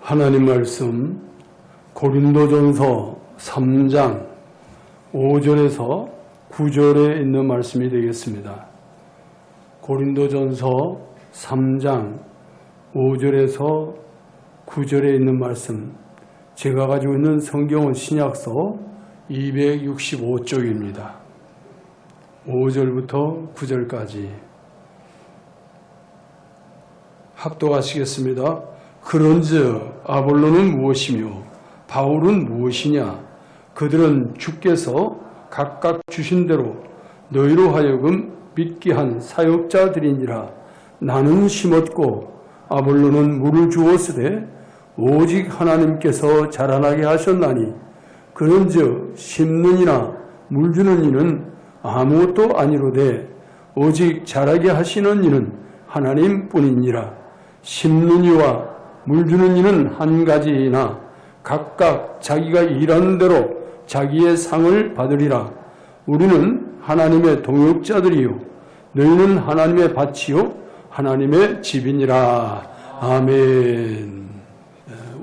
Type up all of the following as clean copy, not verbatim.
하나님 말씀 고린도전서 3장 5절에서 9절에 있는 말씀이 되겠습니다. 고린도전서 3장 5절에서 9절에 있는 말씀, 제가 가지고 있는 성경은 신약서 265쪽입니다. 5절부터 9절까지 합독하시겠습니다. 그런즉 아볼로는 무엇이며 바울은 무엇이냐? 그들은 주께서 각각 주신 대로 너희로 하여금 믿게 한 사역자들이니라. 나는 심었고 아볼로는 물을 주었으되 오직 하나님께서 자라나게 하셨나니 그런즉 심는 이나 물 주는 이는 아무것도 아니로되 오직 자라게 하시는 이는 하나님뿐이니라. 심는 이와 물 주는 이는 한 가지이나 각각 자기가 일하는 대로 자기의 상을 받으리라. 우리는 하나님의 동역자들이요 너희는 하나님의 밭이요 하나님의 집이니라. 아멘.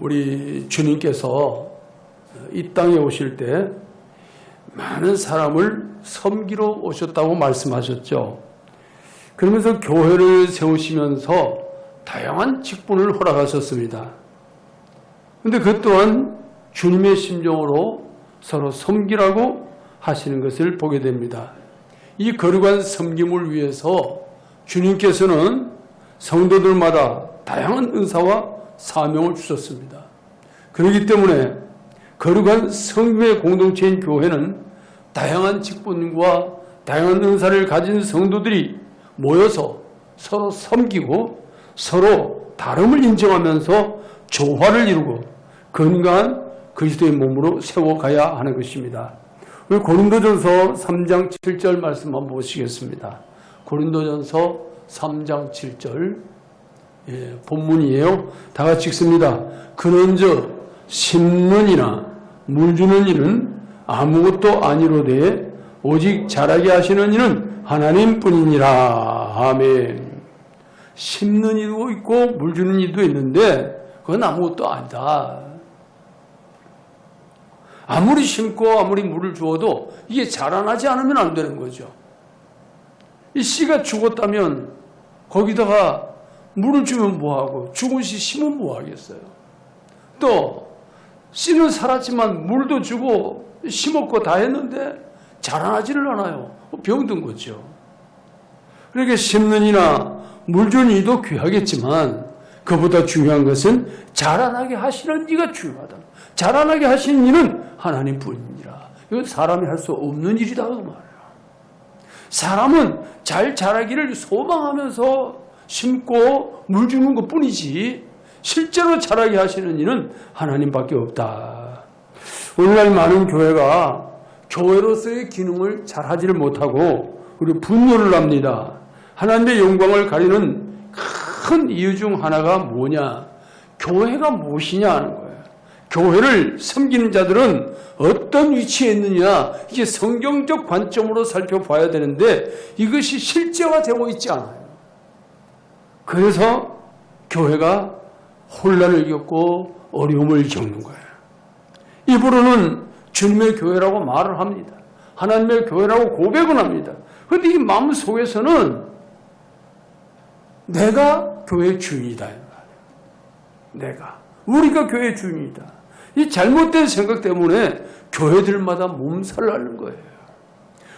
우리 주님께서 이 땅에 오실 때 많은 사람을 섬기러 오셨다고 말씀하셨죠. 그러면서 교회를 세우시면서 다양한 직분을 허락하셨습니다. 그런데 그 또한 주님의 심정으로 서로 섬기라고 하시는 것을 보게 됩니다. 이 거룩한 섬김을 위해서 주님께서는 성도들마다 다양한 은사와 사명을 주셨습니다. 그렇기 때문에 거룩한 섬김의 공동체인 교회는 다양한 직분과 다양한 은사를 가진 성도들이 모여서 서로 섬기고 서로 다름을 인정하면서 조화를 이루고 건강한 그리스도의 몸으로 세워가야 하는 것입니다. 우리 고린도전서 3장 7절 말씀 한번 보시겠습니다. 고린도전서 3장 7절 본문이에요. 다 같이 읽습니다. 그런즉 심는 이나 물 주는 이는 아무것도 아니로되 오직 자라게 하시는 이는 하나님뿐이니라. 아멘. 심는 이도 있고 물 주는 이도 있는데 그건 아무것도 아니다. 아무리 심고 아무리 물을 주어도 이게 자라나지 않으면 안 되는 거죠. 이 씨가 죽었다면 거기다가 물을 주면 뭐하고 죽은 씨 심으면 뭐하겠어요. 또 씨는 살았지만 물도 주고 심었고 다 했는데 자라나지를 않아요. 병든 거죠. 그러니까 심는 이나 물 주는 이도 귀하겠지만 그보다 중요한 것은 자라나게 하시는 이가 중요하다. 자라나게 하시는 이는 하나님뿐이니라. 이건 사람이 할 수 없는 일이다 그 말이야. 사람은 잘 자라기를 소망하면서 심고 물 주는 것뿐이지 실제로 자라게 하시는 이는 하나님밖에 없다. 오늘날 많은 교회가 교회로서의 기능을 잘 하지를 못하고 우리 분노를 합니다. 하나님의 영광을 가리는 큰 이유 중 하나가 뭐냐? 교회가 무엇이냐 하는 거예요. 교회를 섬기는 자들은 어떤 위치에 있느냐, 이게 성경적 관점으로 살펴봐야 되는데 이것이 실제화되고 있지 않아요. 그래서 교회가 혼란을 겪고 어려움을 겪는 거예요. 입으로는 주님의 교회라고 말을 합니다. 하나님의 교회라고 고백은 합니다. 그런데 이 마음 속에서는 내가 교회의 주인이다. 우리가 교회의 주인이다. 이 잘못된 생각 때문에 교회들마다 몸살을 앓는 거예요.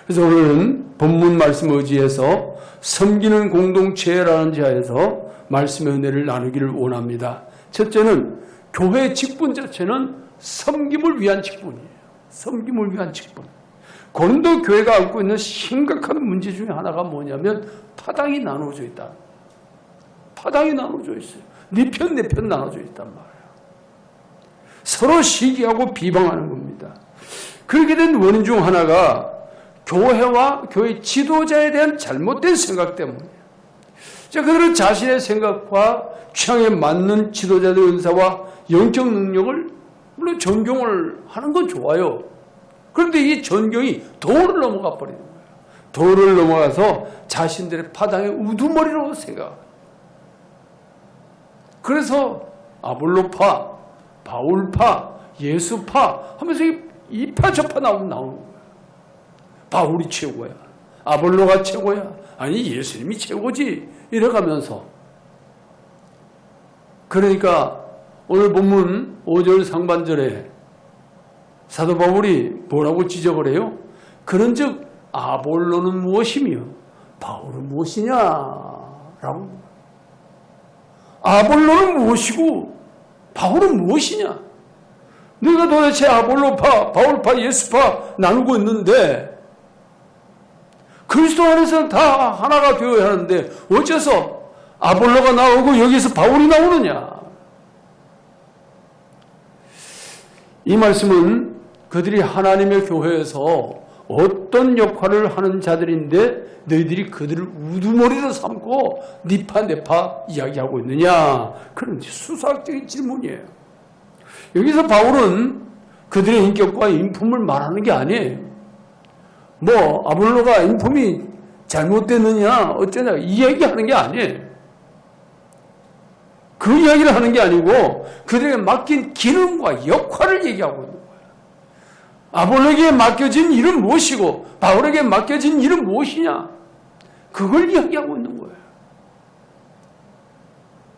그래서 오늘은 본문 말씀 의지해서 섬기는 공동체라는 지하에서 말씀의 은혜를 나누기를 원합니다. 첫째는 교회의 직분 자체는 섬김을 위한 직분이에요. 섬김을 위한 직분. 고린도 교회가 안고 있는 심각한 문제 중에 하나가 뭐냐면 파당이 나눠져 있다. 파당이 나눠져 있어요. 네 편, 내 편 나눠져 있단 말이에요. 서로 시기하고 비방하는 겁니다. 그렇게 된 원인 중 하나가 교회와 교회 지도자에 대한 잘못된 생각 때문이에요. 자, 그들은 자신의 생각과 취향에 맞는 지도자들의 은사와 영적 능력을 물론 존경을 하는 건 좋아요. 그런데 이 존경이 도를 넘어가 버리는 거예요. 도를 넘어가서 자신들의 파당의 우두머리로 생각합니다. 그래서 아볼로파, 바울파, 예수파 하면서 이파 저파 나오는 거예요. 바울이 최고야. 아볼로가 최고야. 아니 예수님이 최고지. 이래가면서. 그러니까 오늘 본문 5절 상반절에 사도 바울이 뭐라고 지적을 해요? 그런즉 아볼로는 무엇이며 바울은 무엇이냐라고. 아볼로는 무엇이고 바울은 무엇이냐? 네가 도대체 아볼로파, 바울파, 예수파 나누고 있는데 그리스도 안에서는 다 하나가 되어야 하는데 어째서 아볼로가 나오고 여기서 바울이 나오느냐? 이 말씀은 그들이 하나님의 교회에서 어떤 역할을 하는 자들인데 너희들이 그들을 우두머리로 삼고 니파 네파 이야기하고 있느냐? 그런 수사학적인 질문이에요. 여기서 바울은 그들의 인격과 인품을 말하는 게 아니에요. 뭐 아볼로가 인품이 잘못됐느냐 어쩌냐 이 얘기하는 게 아니에요. 그 이야기를 하는 게 아니고 그들에게 맡긴 기능과 역할을 얘기하고 있는 거예요. 아볼로에게 맡겨진 일은 무엇이고 바울에게 맡겨진 일은 무엇이냐 그걸 이야기하고 있는 거예요.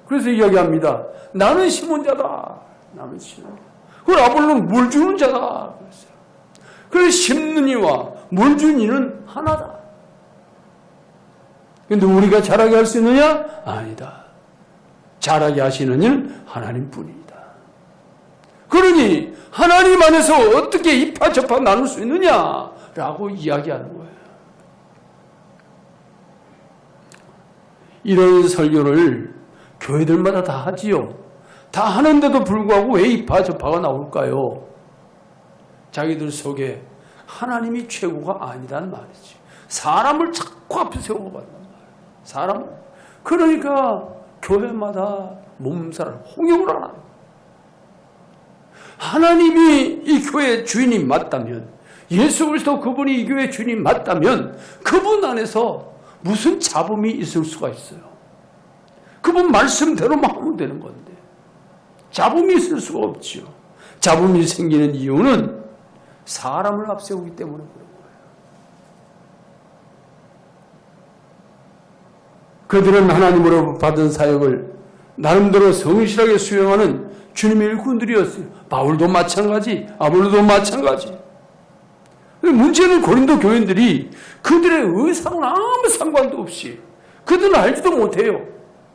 그래서 이야기합니다. 나는 심은 자다. 나는 심은 자다. 그리고 아볼로는 물 주는 자다. 그래서 심는 이와 물 주는 이는 하나다. 근데 우리가 잘하게 할 수 있느냐? 아니다. 잘하게 하시는 이는 하나님뿐이다. 그러니 하나님 안에서 어떻게 이파저파 나눌 수 있느냐라고 이야기하는 거예요. 이런 설교를 교회들마다 다 하지요. 다 하는데도 불구하고 왜 이파저파가 나올까요? 자기들 속에 하나님이 최고가 아니라는 말이지. 사람을 자꾸 앞에 세우고 간단 말이에요. 사람. 그러니까 교회마다 몸살을 홍역을 하나. 하나님이 이 교회의 주인이 맞다면, 예수 그리스도 그분이 이 교회의 주인이 맞다면 그분 안에서 무슨 잡음이 있을 수가 있어요. 그분 말씀대로만 하면 되는 건데 잡음이 있을 수가 없지요. 잡음이 생기는 이유는 사람을 앞세우기 때문에 그런 거예요. 그들은 하나님으로 받은 사역을 나름대로 성실하게 수행하는 주님의 일꾼들이었어요. 바울도 마찬가지, 아볼로도 마찬가지. 문제는 고린도 교인들이 그들의 의상은 아무 상관도 없이 그들은 알지도 못해요.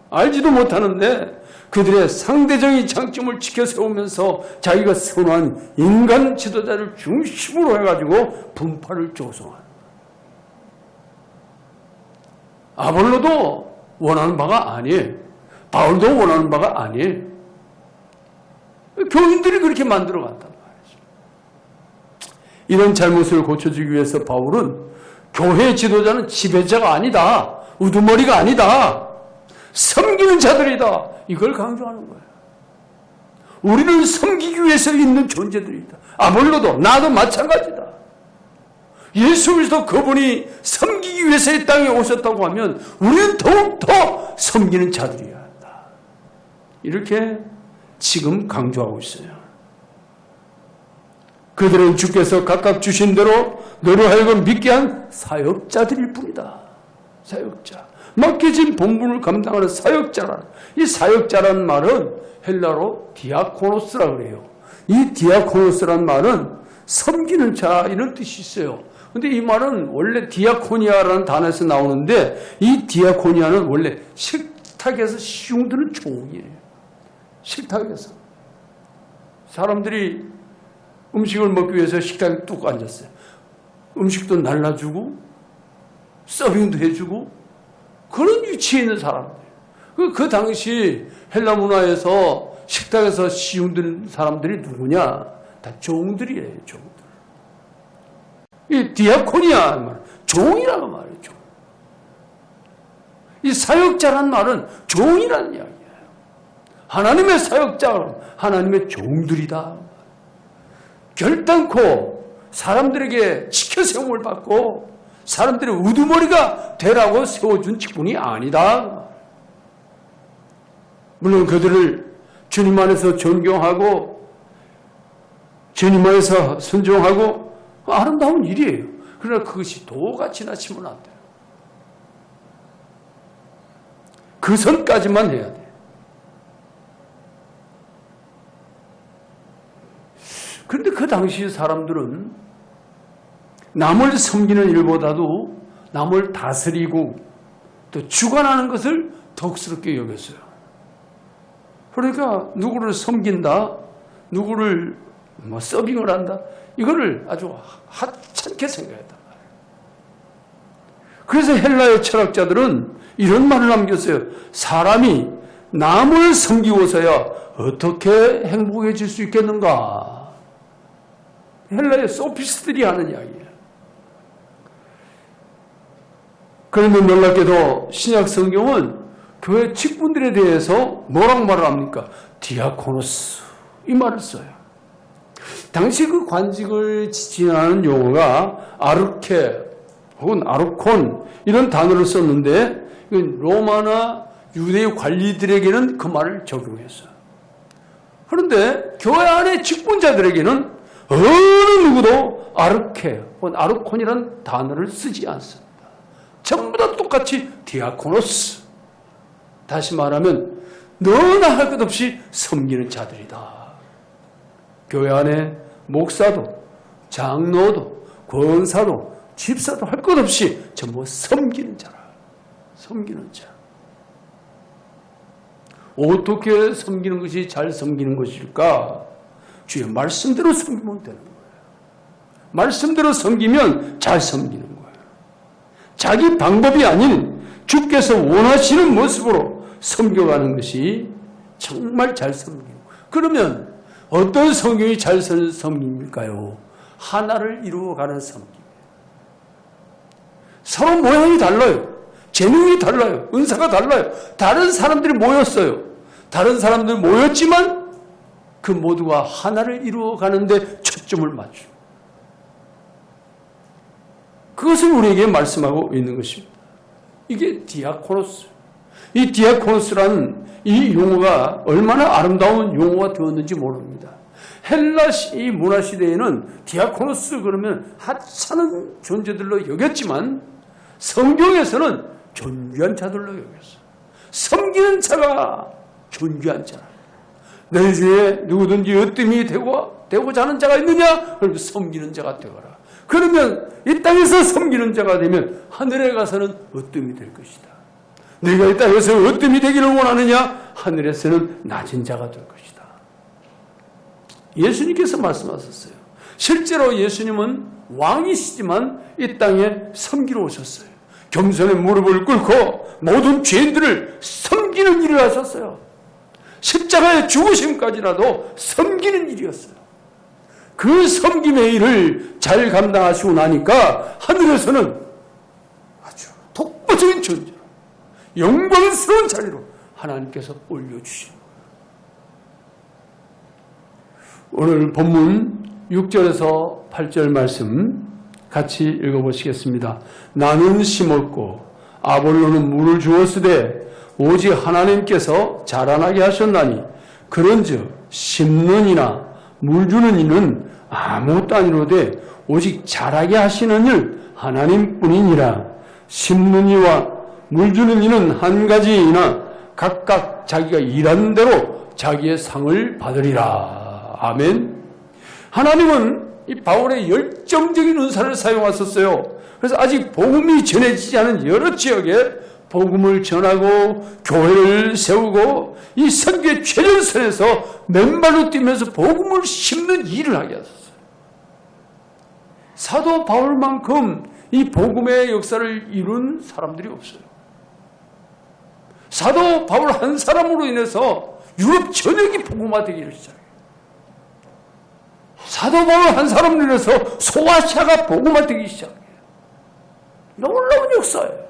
알지도 못하는데 그들의 상대적인 장점을 지켜 세우면서 자기가 선호한 인간 지도자를 중심으로 해가지고 분파를 조성한. 아볼로도 원하는 바가 아니에요. 바울도 원하는 바가 아니에요. 교인들이 그렇게 만들어갔단 말이죠. 이런 잘못을 고쳐주기 위해서 바울은 교회 지도자는 지배자가 아니다. 우두머리가 아니다. 섬기는 자들이다. 이걸 강조하는 거예요. 우리는 섬기기 위해서 있는 존재들이다. 아볼로도 나도 마찬가지다. 예수 그리스도 그분이 섬기기 위해서 이 땅에 오셨다고 하면 우리는 더욱더 섬기는 자들이야 한다. 이렇게 지금 강조하고 있어요. 그들은 주께서 각각 주신 대로 너로 하여금 믿게 한 사역자들일 뿐이다. 사역자. 맡겨진 본분을 감당하는 사역자라는, 이 사역자라는 말은 헬라로 디아코노스라고 그래요. 이 디아코노스라는 말은 섬기는 자 이런 뜻이 있어요. 근데 이 말은 원래 디아코니아라는 단어에서 나오는데 이 디아코니아는 원래 식탁에서 시중드는 종이에요. 식탁에서. 사람들이 음식을 먹기 위해서 식탁에 뚝 앉았어요. 음식도 날라주고 서빙도 해주고 그런 위치에 있는 사람들. 그 당시 헬라 문화에서 식탁에서 시중드는 사람들이 누구냐? 다 종들이에요. 종들. 이 디아코니아 말, 종이라는 말이죠. 이 사역자란 말은 종이라는 이야기예요. 하나님의 사역자, 하나님의 종들이다. 결단코 사람들에게 지켜세움을 받고 사람들의 우두머리가 되라고 세워준 직분이 아니다. 물론 그들을 주님 안에서 존경하고 주님 안에서 순종하고 아름다운 일이에요. 그러나 그것이 도가 지나치면 안 돼요. 그 선까지만 해야 돼요. 그런데 그 당시 사람들은 남을 섬기는 일보다도 남을 다스리고 또 주관하는 것을 덕스럽게 여겼어요. 그러니까 누구를 섬긴다, 누구를 서빙을 한다, 이거를 아주 하찮게 생각했단 말이에요. 그래서 헬라의 철학자들은 이런 말을 남겼어요. 사람이 남을 섬기고서야 어떻게 행복해질 수 있겠는가? 헬라의 소피스트들이 하는 이야기예요. 그런데 놀랍게도 신약 성경은 교회 직분들에 대해서 뭐라고 말을 합니까? 디아코노스, 이 말을 써요. 당시 그 관직을 지칭하는 용어가 아르케 혹은 아르콘 이런 단어를 썼는데 로마나 유대의 관리들에게는 그 말을 적용했어요. 그런데 교회 안의 직분자들에게는 어느 누구도 아르케 혹은 아르콘이라는 단어를 쓰지 않습니다. 전부 다 똑같이 디아코노스, 다시 말하면 너나 할 것 없이 섬기는 자들이다. 교회 안에 목사도 장로도 권사도 집사도 할 것 없이 전부 섬기는 자라. 섬기는 자. 어떻게 섬기는 것이 잘 섬기는 것일까? 주의 말씀대로 섬기면 되는 거예요. 말씀대로 섬기면 잘 섬기는 거예요. 자기 방법이 아닌 주께서 원하시는 모습으로 섬겨가는 것이 정말 잘 섬기고, 그러면 어떤 성경이 잘 섬깁니까요? 하나를 이루어가는 섬김. 서로 모양이 달라요. 재능이 달라요. 은사가 달라요. 다른 사람들이 모였어요. 다른 사람들이 모였지만 그 모두가 하나를 이루어가는데 초점을 맞추고, 그것을 우리에게 말씀하고 있는 것입니다. 이게 디아코노스. 이 디아코노스라는 이 용어가 얼마나 아름다운 용어가 되었는지 모릅니다. 헬라 이 문화 시대에는 디아코노스 그러면 하찮은 존재들로 여겼지만 성경에서는 존귀한 자들로 여겼어요. 섬기는 자가 존귀한 자라. 너희 중에 누구든지 으뜸이 되고자 하는 자가 있느냐? 그럼 섬기는 자가 되어라. 그러면 이 땅에서 섬기는 자가 되면 하늘에 가서는 으뜸이 될 것이다. 네가 이 땅에서 으뜸이 되기를 원하느냐? 하늘에서는 낮은 자가 될 것이다. 예수님께서 말씀하셨어요. 실제로 예수님은 왕이시지만 이 땅에 섬기러 오셨어요. 겸손의 무릎을 꿇고 모든 죄인들을 섬기는 일을 하셨어요. 십자가의 죽으심까지라도 섬기는 일이었어요. 그 섬김의 일을 잘 감당하시고 나니까 하늘에서는 아주 독보적인 존재로 영광스러운 자리로 하나님께서 올려주시는 거예요. 오늘 본문 6절에서 8절 말씀 같이 읽어보시겠습니다. 나는 심었고 아볼로는 물을 주었으되 오직 하나님께서 자라나게 하셨나니 그런즉 심는 이나 물 주는 이는 아무것도 아니로되 오직 자라게 하시는 일 하나님뿐이니라. 심는 이와 물 주는 이는 한 가지이나 각각 자기가 일하는 대로 자기의 상을 받으리라. 아멘. 하나님은 이 바울의 열정적인 은사를 사용하셨어요. 그래서 아직 복음이 전해지지 않은 여러 지역에 복음을 전하고 교회를 세우고 이 선교의 최전선에서 맨발로 뛰면서 복음을 심는 일을 하게 하셨어요. 사도 바울만큼 이 복음의 역사를 이룬 사람들이 없어요. 사도 바울 한 사람으로 인해서 유럽 전역이 복음화되기를 시작해요. 사도 바울 한 사람으로 인해서 소아시아가 복음화되기 시작해요. 놀라운 역사예요.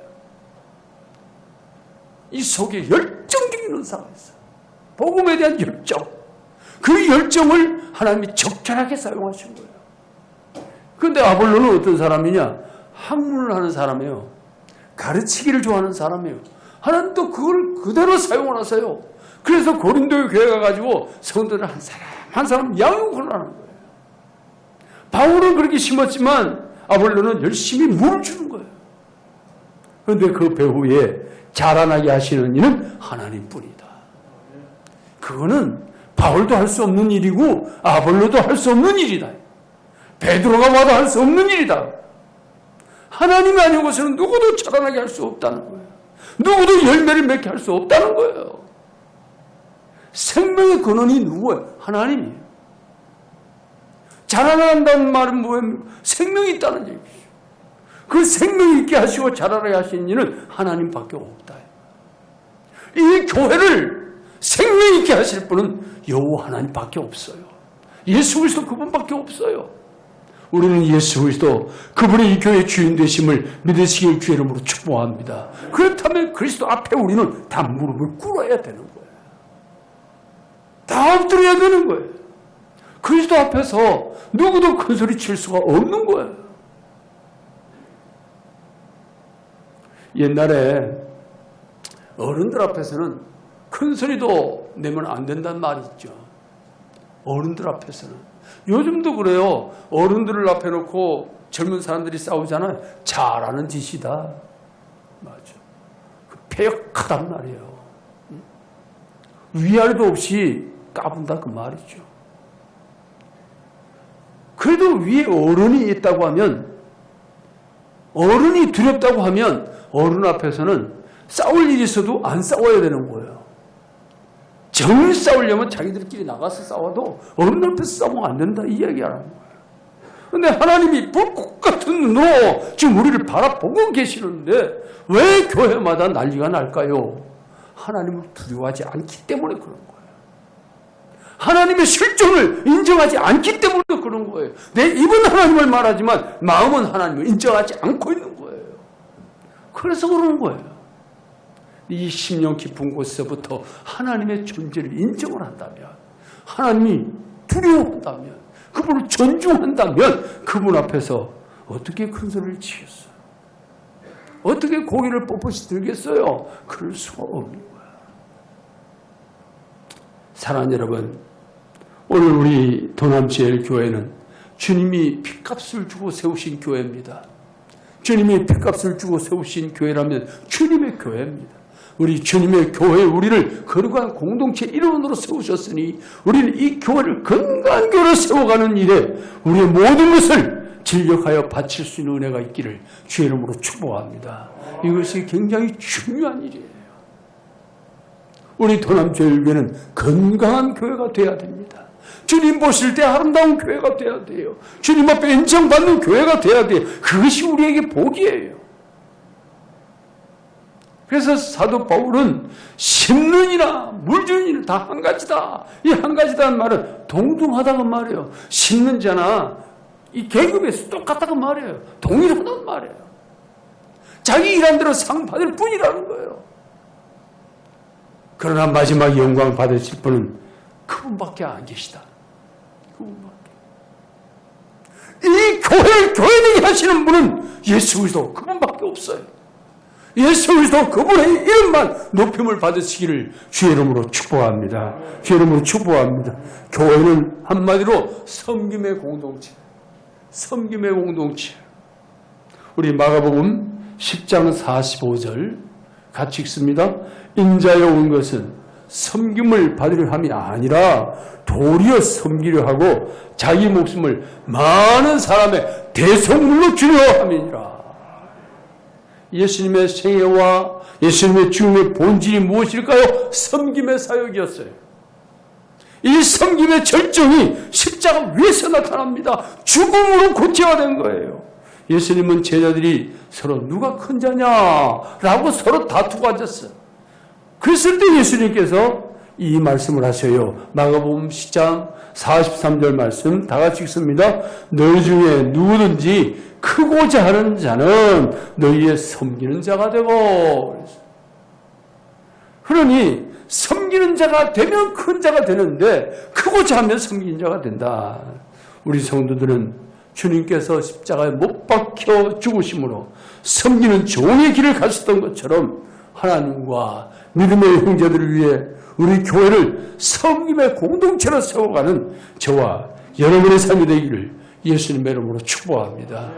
이 속에 열정적인 은사가 있어요. 복음에 대한 열정. 그 열정을 하나님이 적절하게 사용하신 거예요. 그런데 아볼로는 어떤 사람이냐? 학문을 하는 사람이에요. 가르치기를 좋아하는 사람이에요. 하나님도 그걸 그대로 사용을 하세요. 그래서 고린도 교회 가가지고 성도들 한 사람 한 사람 양육을 하는 거예요. 바울은 그렇게 심었지만 아볼로는 열심히 물을 주는 거예요. 그런데 그 배후에 자라나게 하시는 이는 하나님뿐이다. 그거는 바울도 할 수 없는 일이고 아볼로도 할 수 없는 일이다. 베드로가 와도 할 수 없는 일이다. 하나님이 아니고서는 누구도 자라나게 할 수 없다는 거예요. 누구도 열매를 맺게 할 수 없다는 거예요. 생명의 근원이 누구예요? 하나님이에요. 자라난다는 말은 뭐예요? 생명이 있다는 얘기죠. 그 생명이 있게 하시고 자라나게 하시는 이는 하나님밖에 없다. 이 교회를 생명 있게 하실 분은 여호와 하나님밖에 없어요. 예수 그리스도 그분밖에 없어요. 우리는 예수 그리스도 그분의 이 교회의 주인 되심을 믿으시길 주의 이름으로 축복합니다. 그렇다면 그리스도 앞에 우리는 다 무릎을 꿇어야 되는 거예요. 다 엎드려야 되는 거예요. 그리스도 앞에서 누구도 큰 소리 칠 수가 없는 거예요. 옛날에 어른들 앞에서는 큰 소리도 내면 안 된다는 말이 있죠. 어른들 앞에서는. 요즘도 그래요. 어른들을 앞에 놓고 젊은 사람들이 싸우잖아요. 잘하는 짓이다. 맞아. 그 폐역하단 말이에요. 위아래도 없이 까분다 그 말이죠. 그래도 위에 어른이 있다고 하면, 어른이 두렵다고 하면 어른 앞에서는 싸울 일이 있어도 안 싸워야 되는 거예요. 정을 싸우려면 자기들끼리 나가서 싸워도 어른 앞에서 싸우면 안 된다 이 이야기하는 거예요. 그런데 하나님이 불꽃 같은 눈으로 지금 우리를 바라보고 계시는데 왜 교회마다 난리가 날까요? 하나님을 두려워하지 않기 때문에 그런 거예요. 하나님의 실존을 인정하지 않기 때문에 그런 거예요. 내 입은 하나님을 말하지만 마음은 하나님을 인정하지 않고 있는 거예요. 그래서 그러는 거예요. 이 심령 깊은 곳에서부터 하나님의 존재를 인정을 한다면, 하나님이 두려워한다면, 그분을 존중한다면 그분 앞에서 어떻게 큰 소리를 치겠어요? 어떻게 고개를 뻣뻣이 들겠어요? 그럴 수가 없는 거예요. 사랑하는 여러분, 오늘 우리 도남지엘 교회는 주님이 핏값을 주고 세우신 교회입니다. 주님이 핏값을 주고 세우신 교회라면 주님의 교회입니다. 우리 주님의 교회에 우리를 거룩한 공동체 일원으로 세우셨으니 우리는 이 교회를 건강한 교회로 세워가는 일에 우리의 모든 것을 진력하여 바칠 수 있는 은혜가 있기를 주의 이름으로 축복합니다. 이것이 굉장히 중요한 일이에요. 우리 도남교회는 건강한 교회가 되어야 됩니다. 주님 보실 때 아름다운 교회가 되어야 돼요. 주님 앞에 인정받는 교회가 되어야 돼요. 그것이 우리에게 복이에요. 그래서 사도 바울은 심는 이나 물 주는 이는 다 한 가지다. 이 한 가지다는 말은 동등하다고 말이에요. 심는 자나 이 계급에서 똑같다고 말이에요. 동일하다는 말이에요. 자기 일한 대로 상 받을 뿐이라는 거예요. 그러나 마지막 영광 받으실 분은 그분밖에 안 계시다. 그분밖에. 이 교회를 교회되게 하시는 분은 예수 그리스도 그분밖에 없어요. 예수 그리스도 그분의 이름만 높임을 받으시기를 주의 이름으로 축복합니다. 주의 이름으로 축복합니다. 교회는 한마디로 섬김의 공동체. 섬김의 공동체. 우리 마가복음 10장 45절 같이 읽습니다. 인자여 온 것은 섬김을 받으려 함이 아니라 도리어 섬기려 하고 자기 목숨을 많은 사람의 대속물로 주려 함이니라. 예수님의 생애와 예수님의 죽음의 본질이 무엇일까요? 섬김의 사역이었어요. 이 섬김의 절정이 십자가 위에서 나타납니다. 죽음으로 고체화된 거예요. 예수님은 제자들이 서로 누가 큰 자냐라고 서로 다투고 앉았어요. 그랬을 때 예수님께서 이 말씀을 하셔요. 마가복음 10장 43절 말씀 다 같이 읽습니다. 너희 중에 누구든지 크고자 하는 자는 너희의 섬기는 자가 되고. 그러니 섬기는 자가 되면 큰 자가 되는데 크고자 하면 섬기는 자가 된다. 우리 성도들은 주님께서 십자가에 못 박혀 죽으심으로 섬기는 종의 길을 가셨던 것처럼 하나님과 믿음의 형제들을 위해 우리 교회를 섬김의 공동체로 세워가는 저와 여러분의 삶이 되기를 예수님의 이름으로 축복합니다.